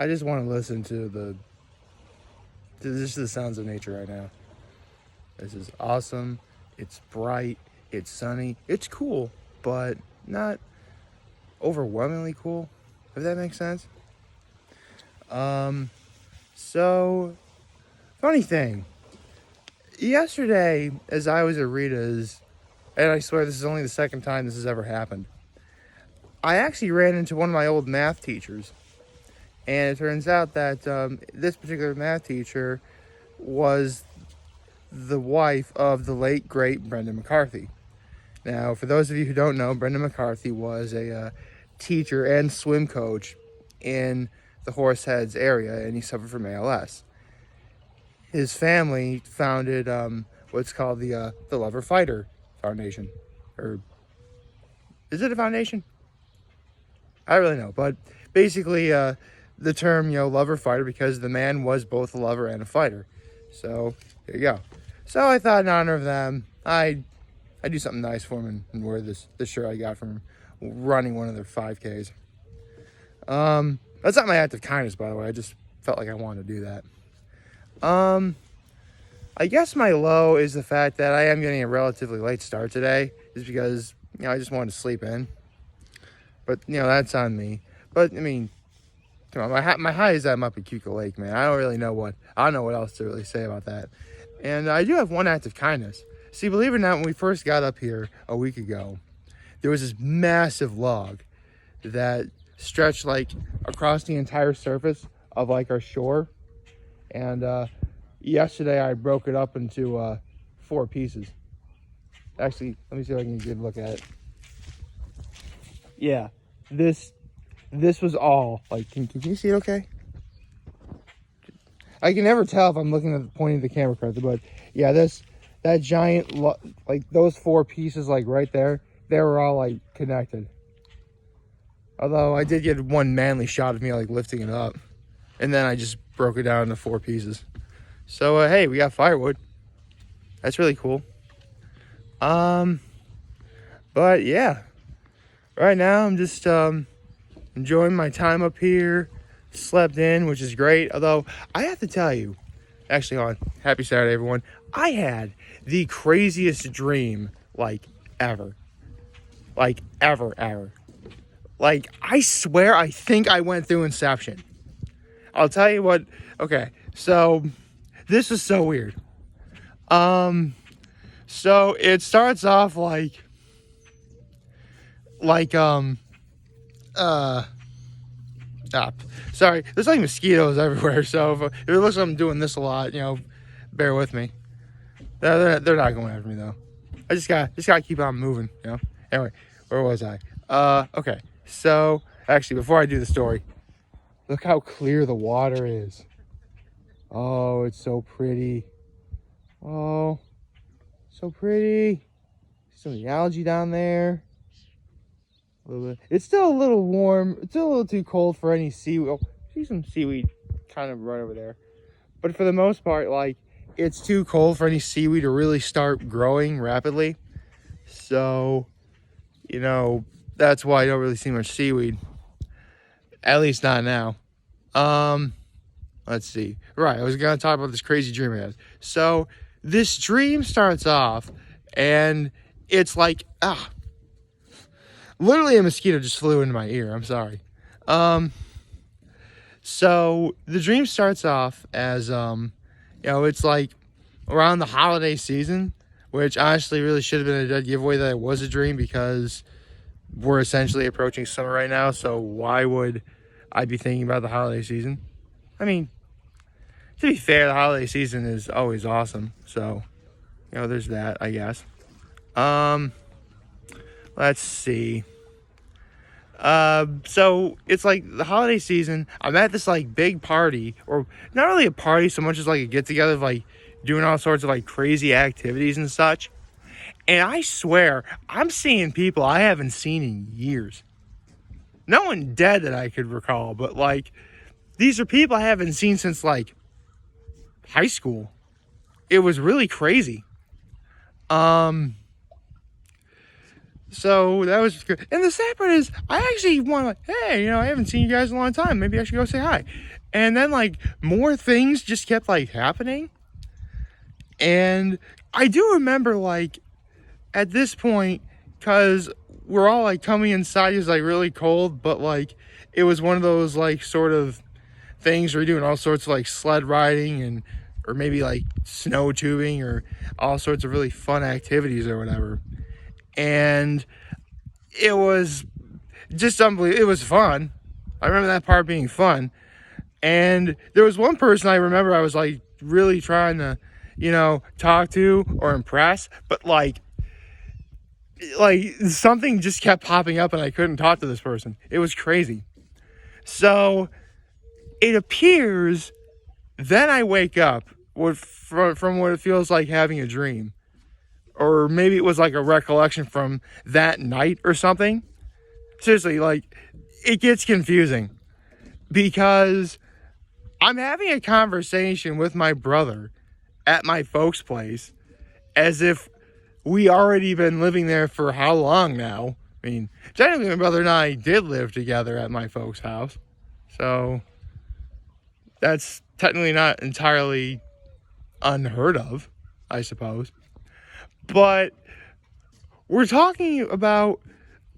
I just want to listen to the sounds of nature right now. This is awesome. It's bright. It's sunny. It's cool, but not overwhelmingly cool, if that makes sense. So, funny thing. Yesterday, as I was at Rita's, and I swear this is only the second time this has ever happened, I actually ran into one of my old math teachers. And it turns out that this particular math teacher was the wife of the late, great Brendan McCarthy. Now, for those of you who don't know, Brendan McCarthy was a teacher and swim coach in the Horseheads area, and he suffered from ALS. His family founded what's called the Lover Fighter Foundation. Or is it a foundation? I don't really know, but basically the term, lover fighter, because the man was both a lover and a fighter. So there you go. So I thought in honor of them, I'd do something nice for him and wear this shirt I got from running one of their 5Ks. That's not my act of kindness, by the way. I just felt like I wanted to do that. I guess my low is the fact that I am getting a relatively late start today, is because I just wanted to sleep in. But that's on me. But I mean, come on, my high is that I'm up at Keuka Lake, man. I don't know what else to really say about that. And I do have one act of kindness. See, believe it or not, when we first got up here a week ago, there was this massive log that stretched across the entire surface of our shore. And yesterday I broke it up into 4 pieces. Actually, let me see if I can get a good look at it. Yeah, this was all can you see it okay? I can never tell if I'm looking at pointing the camera correctly, but yeah, that giant those 4 pieces right there, they were all connected. Although I did get one manly shot of me lifting it up, and then I just broke it down into 4 pieces. So hey, we got firewood. That's really cool. But yeah, right now I'm just enjoying my time up here. Slept in, which is great. Although I have to tell you, actually, happy Saturday, everyone. I had the craziest dream ever. Ever. I swear, I think I went through Inception. I'll tell you what. Okay, so this is so weird. So it starts off sorry, there's mosquitoes everywhere, so if it looks like I'm doing this a lot, bear with me. They're not going after me though. I just gotta keep on moving, Anyway, where was I? Okay, so actually, before I do the story, look how clear the water is. Oh, it's so pretty. Oh, so pretty. Some of the algae down there. A little bit. It's still a little warm. It's still a little too cold for any seaweed. Oh, see some seaweed kind of right over there. But for the most part, it's too cold for any seaweed to really start growing rapidly. So, that's why I don't really see much seaweed. At least not now. Let's see. Right, I was going to talk about this crazy dream I had. So, this dream starts off, and it's literally a mosquito just flew into my ear. I'm sorry. So the dream starts off as, it's around the holiday season, which honestly really should have been a dead giveaway that it was a dream, because we're essentially approaching summer right now. So why would I be thinking about the holiday season? I mean, to be fair, the holiday season is always awesome. So, there's that, I guess. Let's see. So it's the holiday season. I'm at this big party, or not really a party so much as a get together of doing all sorts of crazy activities and such. And I swear, I'm seeing people I haven't seen in years. No one dead that I could recall, but these are people I haven't seen since high school. It was really crazy. So that was good. And the sad part is, I actually want to, like, hey, I haven't seen you guys in a long time. Maybe I should go say hi. And then, like, more things just kept, like, happening. And I do remember, like, at this point, because we're all, like, coming inside, it was, like, really cold, but, like, it was one of those, like, sort of things where you're doing all sorts of, like, sled riding and, or maybe, like, snow tubing or all sorts of really fun activities or whatever. And it was just unbelievable. It was fun. I remember that part being fun. And there was one person I remember I was, like, really trying to, talk to or impress, but like something just kept popping up and I couldn't talk to this person. It was crazy. So it appears then I wake up from what it feels like having a dream. Or maybe it was like a recollection from that night or something. Seriously, like, it gets confusing. Because I'm having a conversation with my brother at my folks' place as if we already been living there for how long now? I mean, technically my brother and I did live together at my folks' house. So that's technically not entirely unheard of, I suppose. But we're talking about,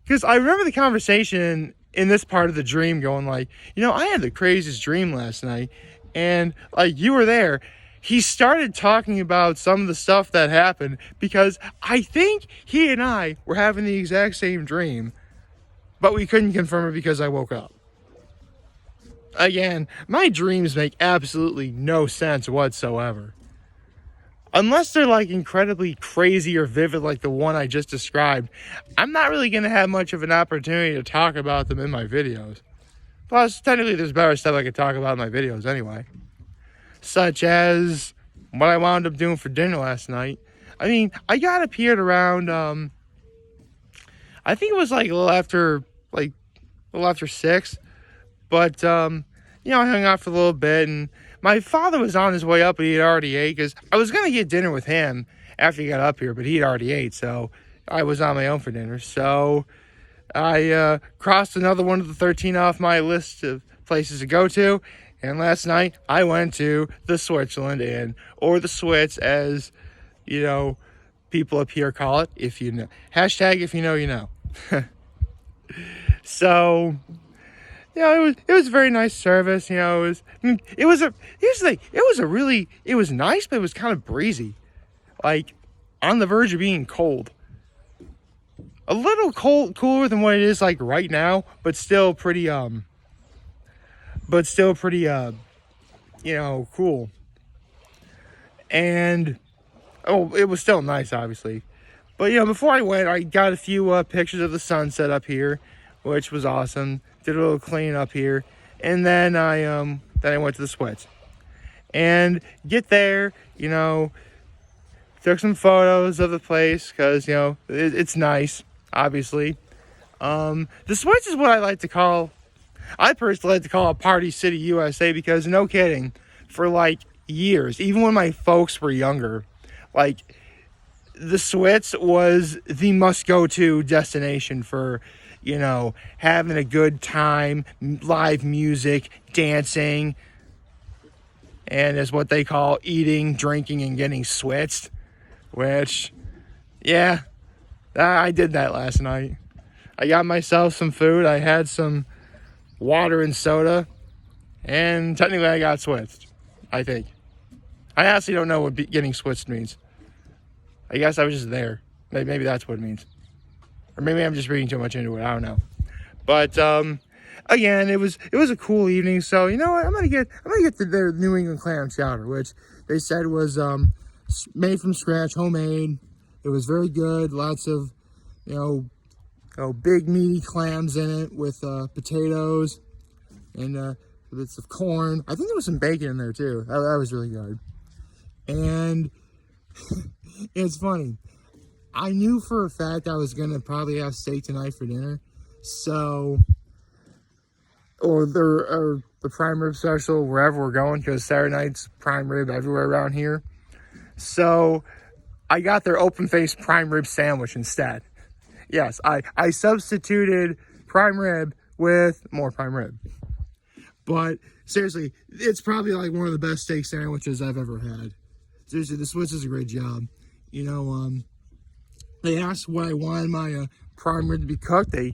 because I remember the conversation in this part of the dream going like, I had the craziest dream last night. And like, you were there. He started talking about some of the stuff that happened because I think he and I were having the exact same dream, but we couldn't confirm it because I woke up. Again, my dreams make absolutely no sense whatsoever. Unless they're like incredibly crazy or vivid like the one I just described, I'm not really going to have much of an opportunity to talk about them in my videos. Plus, technically there's better stuff I could talk about in my videos anyway. Such as what I wound up doing for dinner last night. I mean, I got up here at around, I think it was like a little after 6. But, I hung out for a little bit, and my father was on his way up, but he had already ate, because I was going to get dinner with him after he got up here, but he had already ate, so I was on my own for dinner. So I crossed another one of the 13 off my list of places to go to, and last night I went to the Switzerland Inn, or the Switz, as, people up here call it, if you know. Hashtag if you know, you know. So it was a very nice service. It was nice, but it was kind of breezy, like on the verge of being cold. A little cooler than what it is like right now, but still pretty cool. And it was still nice, obviously. But before I went, I got a few pictures of the sunset up here, which was awesome. Did a little clean up here, and then I went to the Switz, and get there, took some photos of the place because it's nice, obviously. The Switz is what I personally like to call a Party City USA, because no kidding, for like years, even when my folks were younger, like, the Switz was the must-go-to destination for, having a good time, live music, dancing, and is what they call eating, drinking, and getting switzed, which, yeah, I did that last night. I got myself some food, I had some water and soda, and technically I got switzed, I think. I honestly don't know what getting switzed means. I guess I was just there. Maybe that's what it means. Or maybe I'm just reading too much into it. I don't know. But again, it was a cool evening. So you know what? I'm gonna get their New England clam chowder, which they said was made from scratch, homemade. It was very good. Lots of big meaty clams in it with potatoes and bits of corn. I think there was some bacon in there too. That was really good. And it's funny. I knew for a fact I was gonna probably have steak tonight for dinner, or the prime rib special wherever we're going, because Saturday night's prime rib everywhere around here. So I got their open faced prime rib sandwich instead. Yes, I substituted prime rib with more prime rib. But seriously, it's probably like one of the best steak sandwiches I've ever had. Seriously, the Swiss does a great job. You know, they asked what I wanted my prime rib to be cooked. I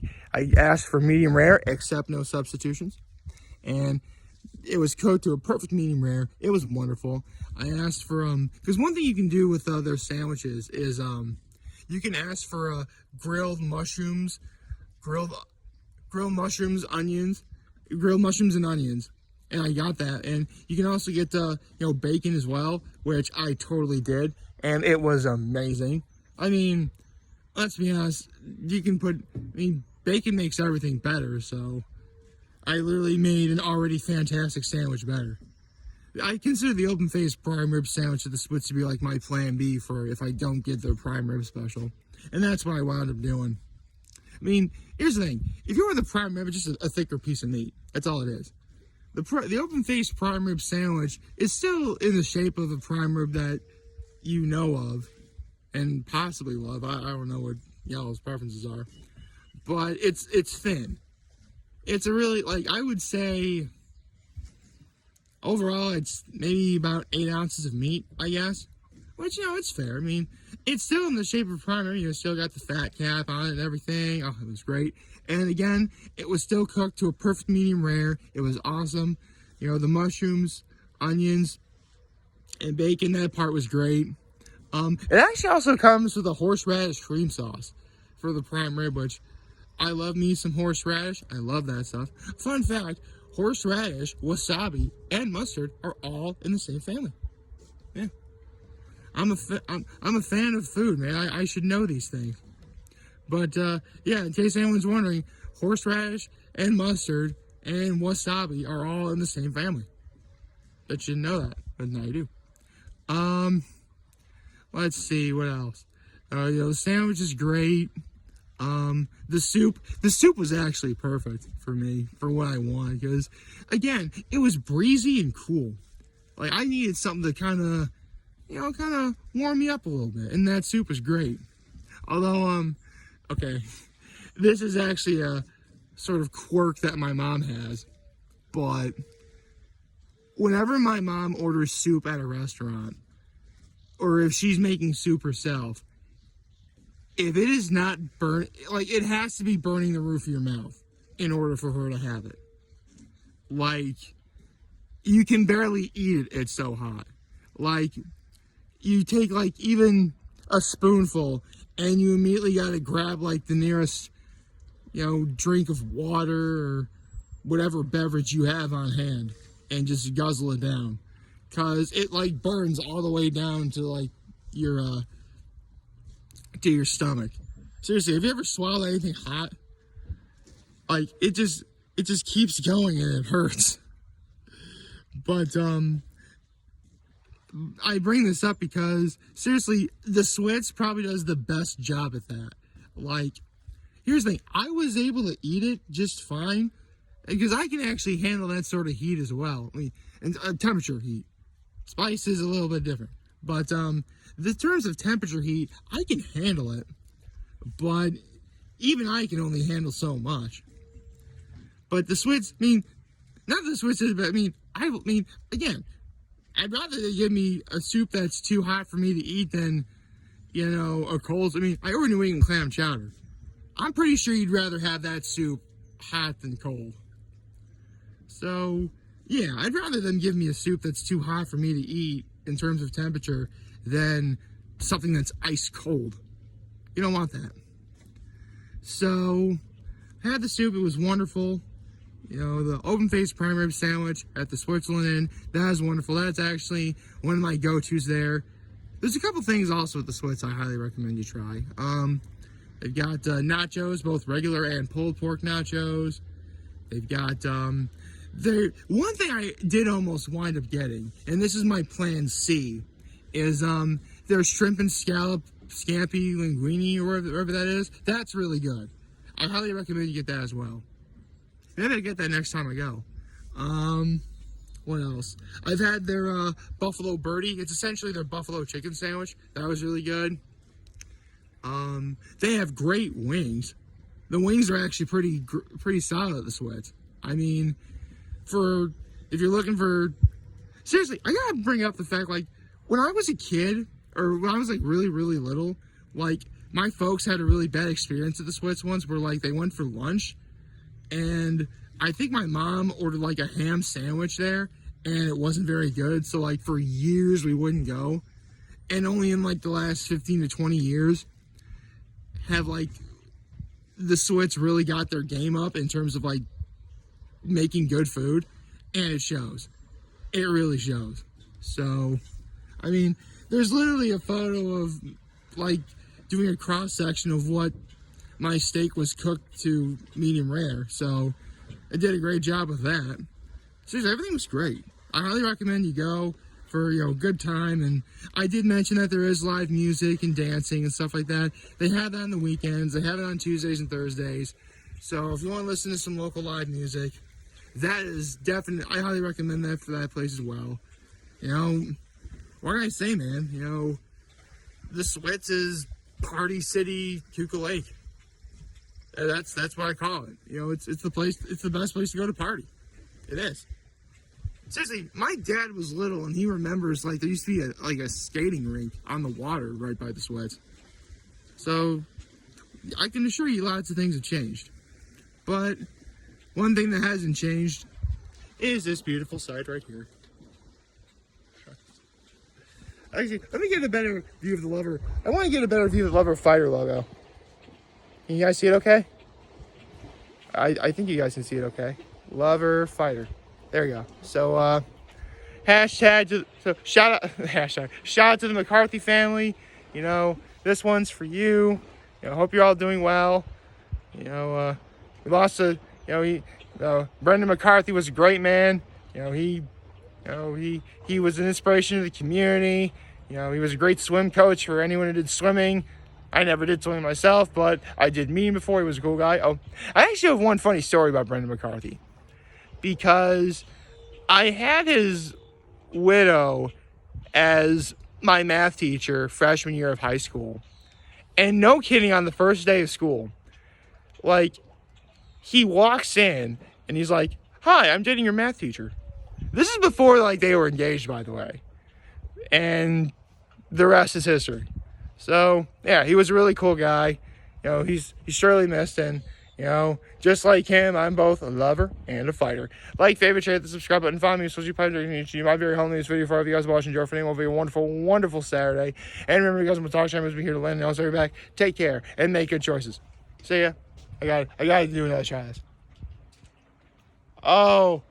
asked for medium rare, except no substitutions. And it was cooked to a perfect medium rare. It was wonderful. I asked for, because one thing you can do with their sandwiches is, you can ask for grilled mushrooms, grilled mushrooms, onions, grilled mushrooms and onions. And I got that. And you can also get, bacon as well, which I totally did. And it was amazing. I mean, let's be honest, bacon makes everything better, so I literally made an already fantastic sandwich better. I consider the open-faced prime rib sandwich at the Splits to be like my plan B for if I don't get their prime rib special. And that's what I wound up doing. I mean, here's the thing. If you want the prime rib, it's just a thicker piece of meat. That's all it is. The open-faced prime rib sandwich is still in the shape of a prime rib that you know of and possibly love. I don't know what y'all's preferences are. But it's thin. It's a really, I would say, overall, it's maybe about 8 ounces of meat, I guess. Which, it's fair. I mean, it's still in the shape of prime rib. Still got the fat cap on it and everything. Oh, it was great. And again, it was still cooked to a perfect medium rare. It was awesome. The mushrooms, onions, and bacon, that part was great. It actually also comes with a horseradish cream sauce for the prime rib, which I love me some horseradish. I love that stuff. Fun fact, horseradish, wasabi, and mustard are all in the same family. Yeah. I'm a fan of food, man. I should know these things. But, yeah, in case anyone's wondering, horseradish and mustard and wasabi are all in the same family. Bet you didn't know that, but now you do. Let's see, what else? The sandwich is great. The soup was actually perfect for me, for what I wanted, because, again, it was breezy and cool. I needed something to kind of warm me up a little bit, and that soup was great. Although, okay, this is actually a sort of quirk that my mom has, but whenever my mom orders soup at a restaurant, or if she's making soup herself, if it is not burnt, it has to be burning the roof of your mouth in order for her to have it. You can barely eat it, it's so hot. You take, even a spoonful, and you immediately gotta grab, the nearest, drink of water or whatever beverage you have on hand and just guzzle it down. Because it, burns all the way down to, your stomach. Seriously, have you ever swallowed anything hot? It just keeps going and it hurts. But, I bring this up because, seriously, the Switz probably does the best job at that. Here's the thing. I was able to eat it just fine, because I can actually handle that sort of heat as well. And temperature heat. Spice is a little bit different. But, in terms of temperature heat, I can handle it. But even I can only handle so much. But the Switz, not the Switz, but again, I'd rather they give me a soup that's too hot for me to eat than, a cold. I ordered New England clam chowder. I'm pretty sure you'd rather have that soup hot than cold. So, yeah, I'd rather them give me a soup that's too hot for me to eat in terms of temperature than something that's ice cold. You don't want that. So, I had the soup. It was wonderful. The open-faced prime rib sandwich at the Switzerland Inn, that is wonderful. That's actually one of my go-tos there. There's a couple things also at the Switz I highly recommend you try. They've got nachos, both regular and pulled pork nachos. They've got, one thing I did almost wind up getting, and this is my plan C, is their shrimp and scallop scampi linguine, or whatever that is. That's really good. I highly recommend you get that as well. Maybe I'll get that next time I go. What else? I've had their Buffalo Birdie. It's essentially their buffalo chicken sandwich. That was really good. They have great wings. The wings are actually pretty solid at the Sweats. I mean, if you're looking for, seriously, I gotta bring up the fact, like, when I was a kid, or when I was like really, really little, like, my folks had a really bad experience at the Sweats once where, like, they went for lunch, and I think my mom ordered like a ham sandwich there, and it wasn't very good. So, like, for years we wouldn't go, and only in like the last 15 to 20 years have like the Sweats really got their game up in terms of like making good food, and it shows. It really shows. So, I mean, there's literally a photo of like doing a cross section of what my steak was cooked to medium rare. So it did a great job with that. Seriously, everything was great. I highly recommend you go for, you know, good time. And I did mention that there is live music and dancing and stuff like that. They have that on the weekends. They have it on Tuesdays and Thursdays. So if you want to listen to some local live music, that is definitely, I highly recommend that for that place as well. You know, what can I say, man? You know, the Sweats is Party City, Keuka Lake. That's what I call it. You know, it's the place, it's the best place to go to party. It is. Seriously, my dad was little and he remembers like there used to be a skating rink on the water right by the Sweats. So I can assure you lots of things have changed. But one thing that hasn't changed is this beautiful site right here. Actually, let me get a better view of the Lover. I want to get a better view of the Lover Fighter logo. Can you guys see it okay? I think you guys can see it okay. Lover Fighter. There we go. So, shout out to the McCarthy family. You know, this one's for you. You know, hope you're all doing well. You know, we lost Brendan McCarthy was a great man. You know, he was an inspiration to the community. You know, he was a great swim coach for anyone who did swimming. I never did swimming myself, but I did meet him before. He was a cool guy. Oh, I actually have one funny story about Brendan McCarthy. Because I had his widow as my math teacher freshman year of high school. And no kidding, on the first day of school, like, he walks in and he's like, "Hi, I'm dating your math teacher." This is before, like, they were engaged, by the way. And the rest is history. So, yeah, he was a really cool guy. You know, he's surely missed, and, you know, just like him, I'm both a lover and a fighter. Like, favorite, share, hit the subscribe button, follow me on social media. My very home this video for you guys watching. Enjoy for a wonderful, wonderful Saturday. And remember, you guys, I'm going to talk to you. Here to land, and I'll see you back. Take care and make good choices. See ya. I got to do another try of this. Oh,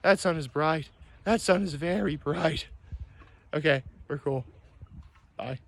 that sun is bright. That sun is very bright. Okay, we're cool. Bye.